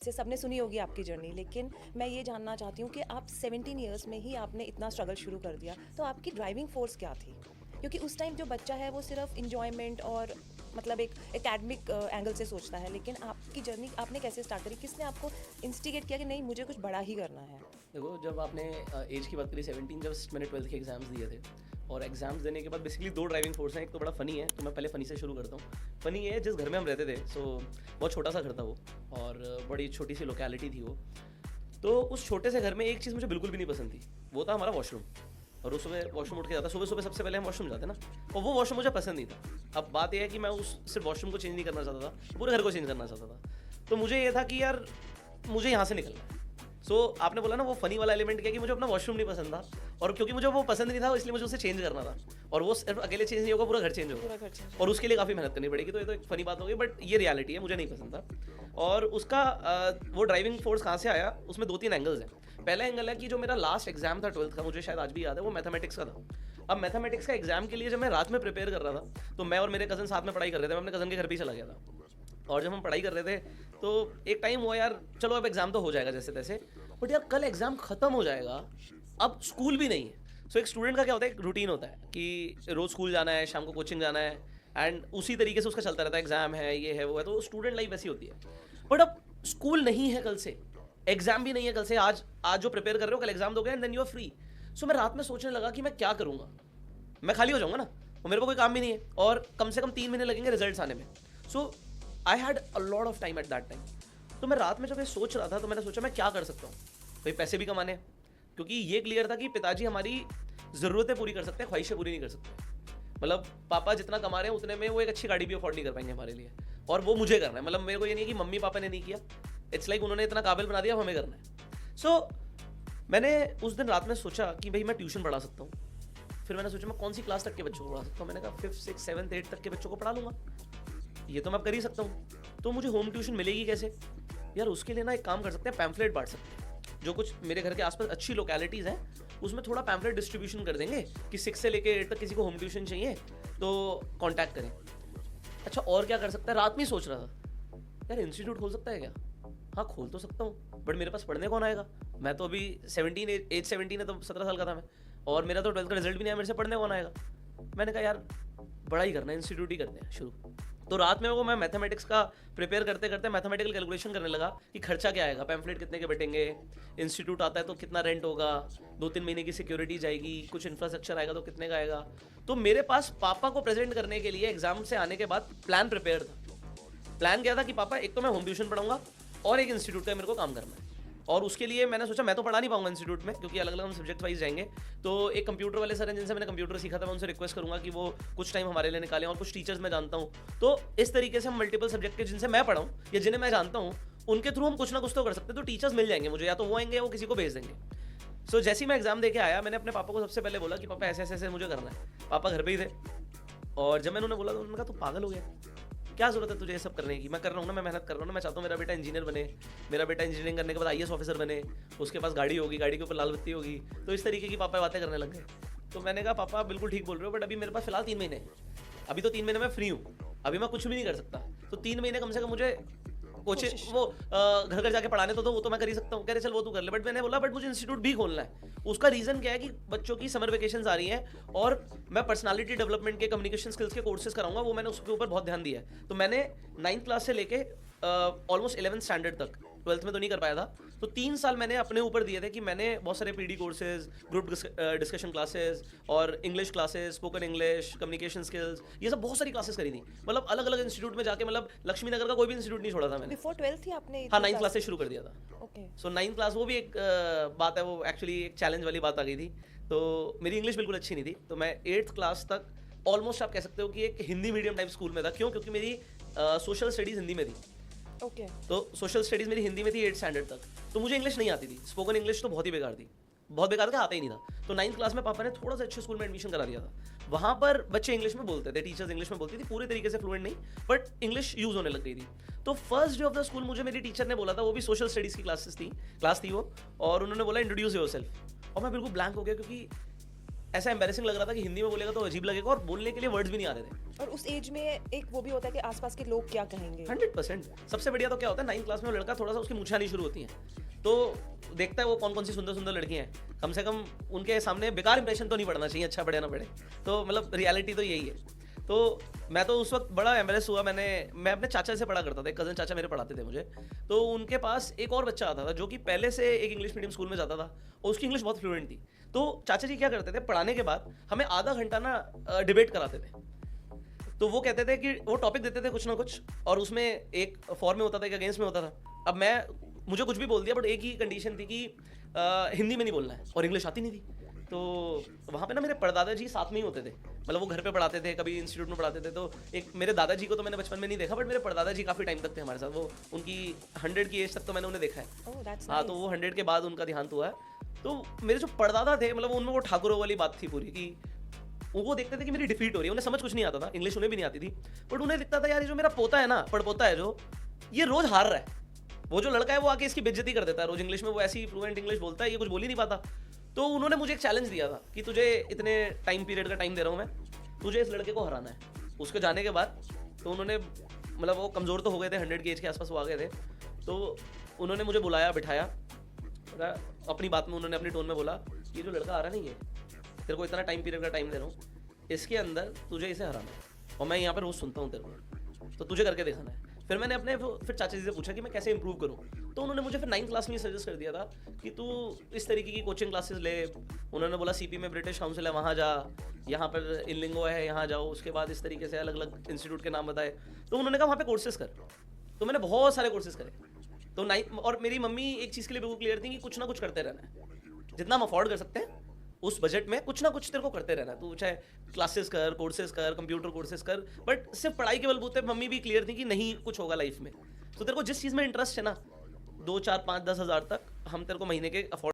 से सबने सुनी होगी आपकी जर्नी, लेकिन मैं ये जानना चाहती हूँ कि आप 17 इयर्स में ही आपने इतना स्ट्रगल शुरू कर दिया, तो आपकी ड्राइविंग फोर्स क्या थी? क्योंकि उस टाइम जो बच्चा है वो सिर्फ इंजॉयमेंट और मतलब एक एकेडमिक एंगल से सोचता है, लेकिन आपकी जर्नी आपने कैसे स्टार्ट करी? किसने आपको इंस्टिगेट किया कि नहीं मुझे कुछ बड़ा ही करना है? देखो, जब आपने एज की बात करी 17, जब मैंने 12th के एग्जाम्स दिए थे और एग्जाम्स देने के बाद बेसिकली दो ड्राइविंग फोर्स हैं। एक तो बड़ा फ़नी है, तो मैं पहले फ़नी से शुरू करता हूँ। फ़नी ये है, जिस घर में हम रहते थे बहुत छोटा सा घर था वो, और बड़ी छोटी सी लोकेलिटी थी वो। तो उस छोटे से घर में एक चीज़ मुझे बिल्कुल भी नहीं पसंद थी, वो था हमारा वॉशरूम। और उस सुबह वॉशरूम उठ के जाता, सुबह सुबह सबसे पहले हम वॉशरूम जाते ना, और वो वॉशरूम मुझे पसंद नहीं था। अब बात यह है कि मैं उस सिर्फ वॉशरूम को चेंज नहीं करना चाहता था, पूरे घर को चेंज करना चाहता था। तो मुझे ये था कि यार मुझे यहाँ से निकलना है। आपने बोला ना वो फनी वाला एलिमेंट क्या कि मुझे अपना वॉशरूम नहीं पसंद था, और क्योंकि मुझे वो पसंद नहीं था इसलिए मुझे उसे चेंज करना था। और वो सिर्फ अकेले चेंज नहीं होगा, पूरा घर चेंज होगा, और उसके लिए काफ़ी मेहनत करनी पड़ेगी। तो ये तो एक फनी बात हो गई, बट ये रियलिटी है, मुझे नहीं पसंद था। और उसका वो ड्राइविंग फोर्स कहाँ से आया, उसमें 2-3 एंगल्स हैं। पहला एंगल है कि जो मेरा लास्ट एग्जाम था 12th का, मुझे शायद आज भी याद है, वो मैथमेटिक्स का था। अब मैथमेटिक्स का एग्जाम के लिए जब मैं रात में प्रिपेयर कर रहा था, तो मैं और मेरे कज़न साथ में पढ़ाई कर रहे थे। मैं अपने कज़न के घर भी चला गया था, और जब हम पढ़ाई कर रहे थे तो एक टाइम हुआ यार चलो अब एग्ज़ाम तो हो जाएगा जैसे तैसे, बट यार कल एग्ज़ाम ख़त्म हो जाएगा, अब स्कूल भी नहीं है। एक स्टूडेंट का क्या होता है, एक रूटीन होता है कि रोज़ स्कूल जाना है, शाम को कोचिंग जाना है, एंड उसी तरीके से उसका चलता रहता है, एग्ज़ाम है, ये है वो है, तो स्टूडेंट लाइफ ऐसी होती है। बट अब स्कूल नहीं है कल से, एग्ज़ाम भी नहीं है कल से, आज जो प्रिपेयर कर रहे हो कल एग्ज़ाम दोगे and then you are free. मैं रात में सोचने लगा कि मैं क्या करूँगा, मैं खाली हो जाऊँगा ना, और मेरे को कोई काम भी नहीं है, और कम से कम 3 महीने लगेंगे रिजल्ट्स आने में। I had a lot of time at that time. तो मैं रात में जब ये सोच रहा था, तो मैंने सोचा मैं क्या कर सकता हूँ। भाई पैसे भी कमाने, क्योंकि ये क्लियर था कि पिताजी हमारी ज़रूरतें पूरी कर सकते हैं, ख्वाहिशें पूरी नहीं कर सकते। मतलब पापा जितना कमा रहे हैं उतने में वो एक अच्छी गाड़ी भी अफोर्ड नहीं कर पाएंगे हमारे लिए, और वो मुझे करना है। मतलब मेरे को ये नहीं है कि मम्मी पापा ने नहीं किया, इट्स लाइक उन्होंने इतना काबिल बना दिया, अब हमें करना है। मैंने उस दिन रात में सोचा कि भाई मैं ट्यूशन पढ़ा सकता हूँ। फिर मैंने सोचा मैं कौन सी क्लास तक के बच्चों को पढ़ा सकता हूँ। मैंने कहा 5th 6th 7th 8th तक के बच्चों को पढ़ा लूँगा, ये तो मैं कर ही सकता हूँ। तो मुझे होम ट्यूशन मिलेगी कैसे यार? उसके लिए ना एक काम कर सकते हैं, पैम्फलेट बांट सकते हैं। जो कुछ मेरे घर के आसपास अच्छी लोकेलिटीज़ हैं उसमें थोड़ा पैम्फलेट डिस्ट्रीब्यूशन कर देंगे कि 6 से लेके 8 तक किसी को होम ट्यूशन चाहिए तो कांटेक्ट करें। अच्छा और क्या कर सकता है, रात में ही सोच रहा था यार इंस्टीट्यूट खोल सकता है क्या? हाँ खोल तो सकता हूँ, बट मेरे पास पढ़ने कौन आएगा? मैं तो अभी 17 एज 17 है, तो 17 साल का था मैं, और मेरा तो 12th का रिजल्ट भी नहीं आया, मेरे से पढ़ने कौन आएगा? मैंने कहा यार बड़ा ही करना है, इंस्टीट्यूट ही करते हैं शुरू। तो रात में वो मैं मैथमेटिक्स का प्रिपेयर करते करते मैथमेटिकल कैलकुलेशन करने लगा कि खर्चा क्या आएगा, पैम्फलेट कितने के बैठेंगे, इंस्टीट्यूट आता है तो कितना रेंट होगा, 2-3 महीने की सिक्योरिटी जाएगी, कुछ इंफ्रास्ट्रक्चर आएगा तो कितने का आएगा। तो मेरे पास पापा को प्रेजेंट करने के लिए एग्जाम से आने के बाद प्लान प्रिपेयर था। प्लान क्या था कि पापा एक तो मैं होम ट्यूशन पढ़ाऊंगा और एक इंस्टीट्यूट का मेरे को काम करना है। और उसके लिए मैंने सोचा मैं तो पढ़ा नहीं पाऊंगा इंस्टीट्यूट में, क्योंकि अलग अलग हम सब्जेक्ट वाइज जाएंगे। तो एक कंप्यूटर वाले सर हैं जिनसे मैंने कंप्यूटर सीखा था, मैं उनसे रिक्वेस्ट करूंगा कि वो कुछ टाइम हमारे लिए निकालें, और कुछ टीचर्स मैं जानता हूँ। तो इस तरीके से हम मल्टीपल सब्जेक्ट के जिनसे मैं पढ़ाऊँ या जिन्हें मैं जानता हूँ उनके थ्रू हम कुछ ना कुछ तो कर सकते हैं। तो टीचर्स मिल जाएंगे मुझे, या तो वो आएंगे या वो किसी को भेज देंगे। जैसे ही मैं एग्जाम दे के आया, मैंने अपने पापा को सबसे पहले बोला कि पापा ऐसे ऐसे मुझे करना है। पापा घर पे ही थे, और जब मैंने उन्हें बोला तो उन्होंने कहा तू पागल हो गया, क्या जरूरत है तुझे ये सब करने की? मैं कर रहा हूँ ना, मैं मेहनत कर रहा हूँ ना, मैं चाहता हूँ मेरा बेटा इंजीनियर बने, मेरा बेटा इंजीनियरिंग करने के बाद IAS ऑफिसर बने, उसके पास गाड़ी होगी, गाड़ी के ऊपर लाल बत्ती होगी। तो इस तरीके की पापा बातें करने लग गए। तो मैंने कहा पापा बिल्कुल ठीक बोल रहे हो, बट अभी मेरे पास फिलहाल 3 महीने, अभी तो 3 महीने मैं फ्री हूँ, अभी मैं कुछ भी नहीं कर सकता। तो 3 महीने कम से कम मुझे कोचिंग वो घर घर जाके पढ़ाने तो वो तो मैं कर ही सकता हूँ। कह रहे चल वो तू कर ले, बट मैंने बोला बट मुझे इंस्टीट्यूट भी खोलना है। उसका रीज़न क्या है कि बच्चों की समर वेकेशंस आ रही हैं, और मैं पर्सनालिटी डेवलपमेंट के, कम्युनिकेशन स्किल्स के कोर्सेज कराऊंगा, वो मैंने उसके ऊपर बहुत ध्यान दिया है। तो मैंने 9th क्लास से लेके ऑलमोस्ट 11th स्टैंडर्ड तक, 12th में तो नहीं कर पाया था, तो 3 साल मैंने अपने ऊपर दिए थे कि मैंने बहुत सारे PD courses, group discussion classes, और English classes, spoken English, communication skills, ये सब बहुत सारी क्लासेस करी थी। मतलब अलग अलग इंस्टीट्यूट में जाके, मतलब लक्ष्मी नगर का कोई भी इंस्टीट्यूट नहीं छोड़ा था मैंने। बिफोर 12th ही आपने? हाँ 9th क्लास से शुरू कर दिया था। ओके। 9th क्लास वो भी एक बात है, वो एक्चुअली एक चैलेंज वाली बात आ गई थी। तो मेरी इंग्लिश बिल्कुल अच्छी नहीं थी, तो मैं 8th क्लास तक ऑलमोस्ट आप कह सकते हो कि एक हिंदी मीडियम टाइप स्कूल में था। क्यों? क्योंकि मेरी सोशल स्टडीज़ हिंदी में थी। ओके। तो सोशल स्टडीज़ मेरी हिंदी में थी 8th स्टैंडर्ड तक। तो मुझे इंग्लिश नहीं आती थी, स्पोकन इंग्लिश तो बहुत ही बेकार थी, बहुत बेकार था, आता ही नहीं था। तो 9th क्लास में पापा ने थोड़ा सा अच्छे स्कूल में एडमिशन करा दिया था। वहाँ पर बच्चे इंग्लिश में बोलते थे, टीचर्स इंग्लिश में बोलती थी, पूरे तरीके से फ्लुएंट नहीं, बट इंग्लिश यूज़ होने लग गई थी। तो first day of the school मुझे मेरी टीचर ने बोला था, वो भी सोशल स्टडीज़ की क्लास थी वो, और उन्होंने बोला इंट्रोड्यूस योरसेल्फ, और मैं बिल्कुल ब्लैंक हो गया, क्योंकि ऐसा एम्बैरेसिंग लग रहा था कि हिंदी में बोलेगा तो अजीब लगेगा और बोलने के लिए वर्ड्स भी नहीं आ रहे थे। और उस एज में एक वो भी होता है कि आसपास के लोग क्या कहेंगे। 100%। सबसे बढ़िया तो क्या होता है, 9th क्लास में वो लड़का थोड़ा सा उसकी मूछें आनी शुरू होती हैं, तो देखता है वो कौन कौन सी सुंदर सुंदर लड़कियां हैं, कम से कम उनके सामने बेकार इंप्रेशन तो नहीं पड़ना चाहिए, अच्छा पड़े ना पड़े। तो मतलब रियलिटी तो यही है। तो मैं तो उस वक्त बड़ा एम्बेरेस हुआ। मैं अपने चाचा से पढ़ा करता था, कज़न चाचा मेरे पढ़ाते थे मुझे। तो उनके पास एक और बच्चा आता था जो कि पहले से एक इंग्लिश मीडियम स्कूल में जाता था और उसकी इंग्लिश बहुत फ्लुएंट थी। तो चाचा जी क्या करते थे, पढ़ाने के बाद हमें आधा घंटा ना डिबेट कराते थे। तो वो कहते थे कि वो टॉपिक देते थे कुछ ना कुछ, और उसमें एक फॉर में होता था, एक अगेंस्ट में होता था। अब मुझे कुछ भी बोल दिया, बट एक ही कंडीशन थी कि हिंदी में नहीं बोलना है, और इंग्लिश आती नहीं थी। तो वहाँ पे ना मेरे परदादा जी साथ में ही होते थे, मतलब वो घर पे पढ़ाते थे, कभी इंस्टीट्यूट में पढ़ाते थे। तो एक मेरे दादाजी को तो मैंने बचपन में नहीं देखा, बट मेरे परदादा जी काफ़ी टाइम तक थे हमारे साथ। वो उनकी 100 की एज तक तो मैंने उन्हें देखा है। Oh, that's हाँ, तो nice. वो 100 के बाद उनका देहांत हुआ है। तो मेरे जो परदादा थे, मतलब उनमें वो ठाकुरों वाली बात थी पूरी, कि वो देखते थे कि मेरी डिफीट हो रही है। उन्हें समझ कुछ नहीं आता था, इंग्लिश उन्हें भी नहीं आती थी, बट उन्हें दिखता था यार ये जो मेरा पोता है ना, पड़पोता है जो, ये रोज हार रहा है। वो जो लड़का है वो आके इसकी बेइज्जती कर देता है रोज इंग्लिश में, वो ऐसी फ्लुएंट इंग्लिश बोलता है, ये कुछ बोल ही नहीं पाता। तो उन्होंने मुझे एक चैलेंज दिया था कि तुझे इतने टाइम पीरियड का टाइम दे रहा हूँ मैं, तुझे इस लड़के को हराना है। उसके जाने के बाद तो उन्होंने, मतलब वो कमज़ोर तो हो गए थे, 100 की एज के आसपास वो आ गए थे। तो उन्होंने मुझे बुलाया, बिठाया, अपनी बात में उन्होंने अपनी टोन में बोला, ये जो लड़का आ रहा नहीं है, तेरे को इतना टाइम पीरियड का टाइम दे रहा हूँ, इसके अंदर तुझे इसे हराना है, और मैं यहाँ पर रोज़ सुनता हूँ तेरे को, तो तुझे करके दिखाना है। फिर मैंने फिर चाचा जी से पूछा कि मैं कैसे इंप्रूव करूँ। तो उन्होंने मुझे फिर 9th क्लास में सजेस्ट कर दिया था कि तू इस तरीके की कोचिंग क्लासेस ले। उन्होंने बोला सीपी में ब्रिटिश काउंसिल है, वहाँ जा, यहाँ पर इनलिंगो है, यहाँ जाओ। उसके बाद इस तरीके से अलग अलग इंस्टीट्यूट के नाम बताए। तो उन्होंने कहा वहाँ पे कोर्सेज कर। तो मैंने बहुत सारे कोर्सेज करे। तो 9th, और मेरी मम्मी एक चीज़ के लिए बिल्कुल क्लियर थी कि कुछ ना कुछ करते रहना है, जितना हम अफोर्ड कर सकते हैं उस बजट में कुछ ना कुछ तेरे को करते रहना है। तू चाहे क्लासेस कर, कोर्सेज कर, कंप्यूटर कोर्सेज कर, बट सिर्फ पढ़ाई के बलबूते। मम्मी भी क्लियर थी कि नहीं कुछ होगा लाइफ में। तो तेरे को जिस चीज़ में इंटरेस्ट है ना, 2, 4, 5, 10 हज़ार तक हम तेरे को महीने के अफोर्ड